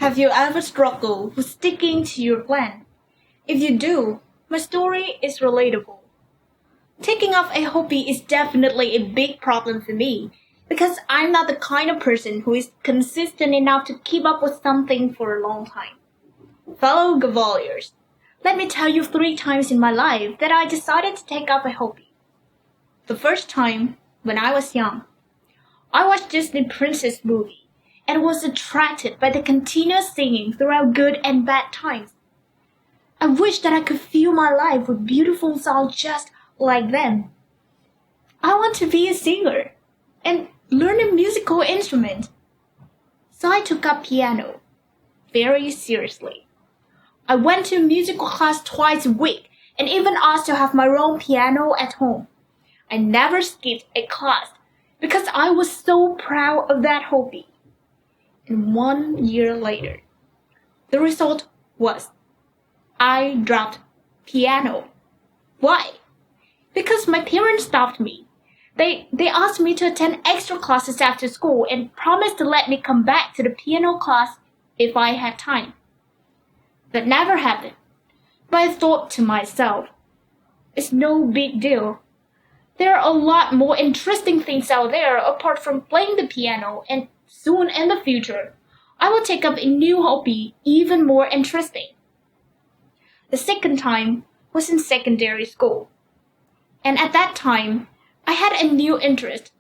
Have you ever struggled with sticking to your plan? If you do, my story is relatable. Taking up a hobby is definitely a big problem for me because I'm not the kind of person who is consistent enough to keep up with something for a long time. Fellow Gavaliers, let me tell you 3 times in my life that I decided to take up a hobby. The first time, when I was young, I watched Disney Princess movie and was attracted by the continuous singing throughout good and bad times. I wish that I could fill my life with beautiful songs just like them. I want to be a singer and learn a musical instrument. So I took up piano very seriously. I went to musical class twice a week and even asked to have my own piano at home. I never skipped a class because I was so proud of that hobby. And 1 year later, the result was I dropped piano. Why? Because my parents stopped me. They asked me to attend extra classes after school and promised to let me come back to the piano class if I had time. That never happened. But I thought to myself, it's no big deal. There are a lot more interesting things out there apart from playing the piano, and soon in the future, I will take up a new hobby even more interesting. The second time was in secondary school. And at that time, I had a new interest.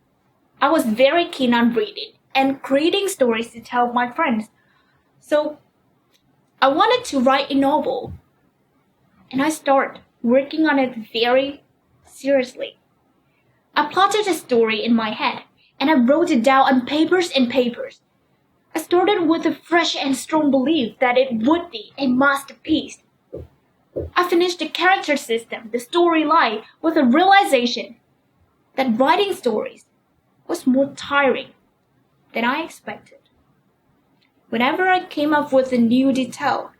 I was very keen on reading and creating stories to tell my friends. So I wanted to write a novel. And I started working on it very seriously. I plotted a story in my head and I wrote it down on papers and papers. I started with a fresh and strong belief that it would be a masterpiece. I finished the character system, the storyline, with a realization that writing stories was more tiring than I expected. Whenever I came up with a new detail,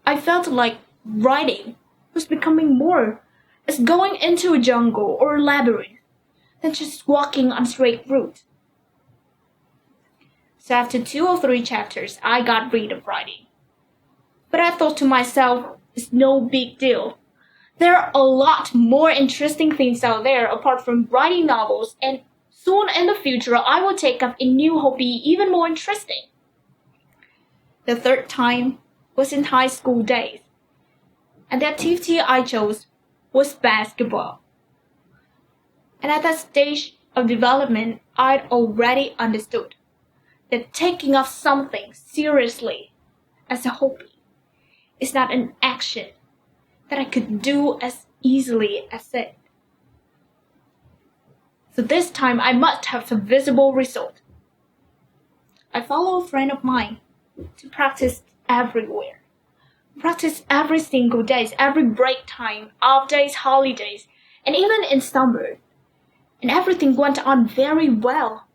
I felt like writing was becoming more as going into a jungle or a labyrinth than just walking on straight route. So after 2 or 3 chapters, I got rid of writing. But I thought to myself, it's no big deal. There are a lot more interesting things out there apart from writing novels, and soon in the future I will take up a new hobby even more interesting. The third time was in high school days, and the activity I chose was basketball. And at that stage of development, I'd already understood that taking up something seriously as a hobby is not an action that I could do as easily as it. So this time I must have some visible result. I follow a friend of mine to practice everywhere. Practice every single day, every break time, off days, holidays, and even in summer. And everything went on very well.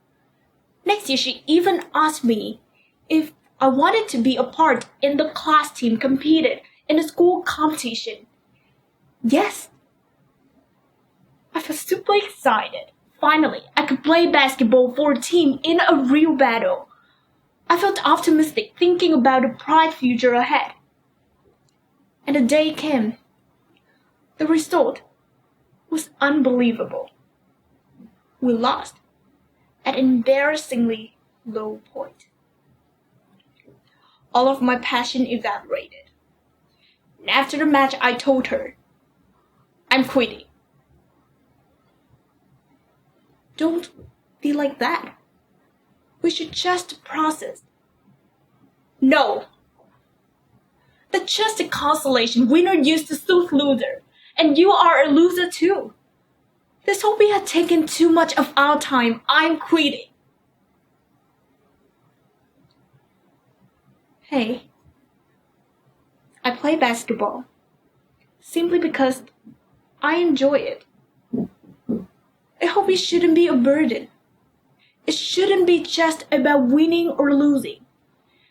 Next year she even asked me if I wanted to be a part in the class team competed in a school competition. Yes. I felt super excited. Finally, I could play basketball for a team in a real battle. I felt optimistic thinking about a bright future ahead. And the day came. The result was unbelievable. We lost at an embarrassingly low point. All of my passion evaporated. And after the match, I told her, I'm quitting. Don't be like that. We should just process. No. That's just a consolation. Winner used to soothe loser. And you are a loser too. This hobby had taken too much of our time. I'm quitting. Hey, I play basketball simply because I enjoy it. A hobby shouldn't be a burden. It shouldn't be just about winning or losing.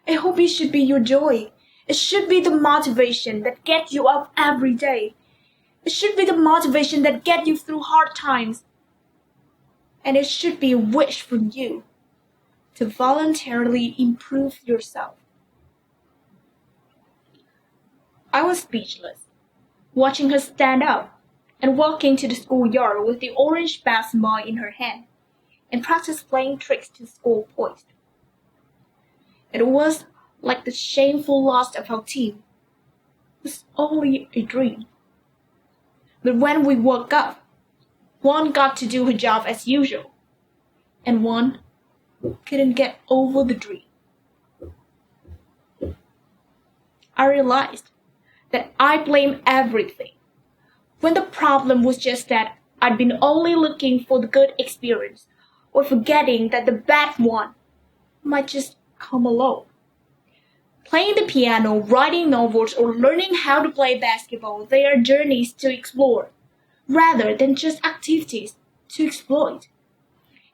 A hobby should be your joy. It should be the motivation that gets you up every day. It should be the motivation that gets you through hard times. And it should be a wish from you to voluntarily improve yourself. I was speechless, watching her stand up and walk into the schoolyard with the orange basketball in her hand and practice playing tricks to score points. It was like the shameful loss of our team was only a dream. But when we woke up, one got to do her job as usual, and one couldn't get over the dream. I realized that I blamed everything, when the problem was just that I'd been only looking for the good experience, or forgetting that the bad one might just come along. Playing the piano, writing novels, or learning how to play basketball, they are journeys to explore, rather than just activities to exploit.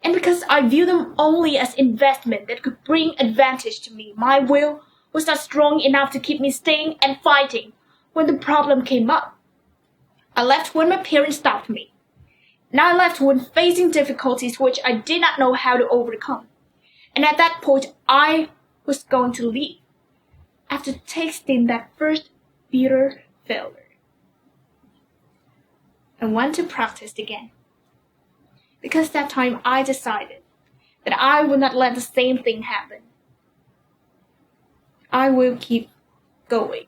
And because I view them only as investment that could bring advantage to me, my will was not strong enough to keep me staying and fighting when the problem came up. I left when my parents stopped me, and I left when facing difficulties which I did not know how to overcome. And at that point, I was going to leave after tasting that first bitter failure. I went to practice again, because that time I decided that I would not let the same thing happen. I will keep going.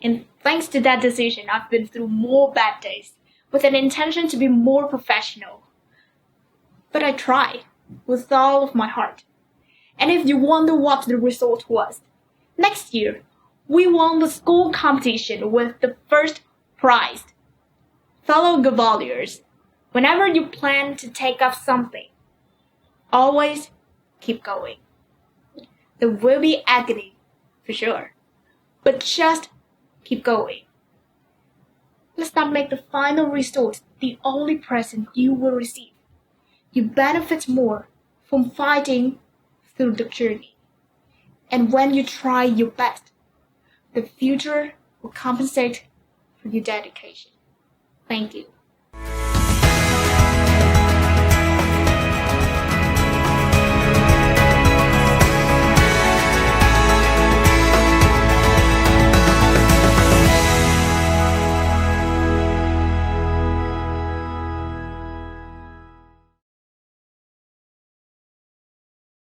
And thanks to that decision, I've been through more bad days with an intention to be more professional. But I tried with all of my heart. And if you wonder what the result was, next year we won the school competition with the first prize. Fellow Gaveliers, whenever you plan to take up something, always keep going. There will be agony, for sure, but just keep going. Let's not make the final result the only present you will receive. You benefit more from fighting through the journey. And when you try your best, the future will compensate for your dedication. Thank you.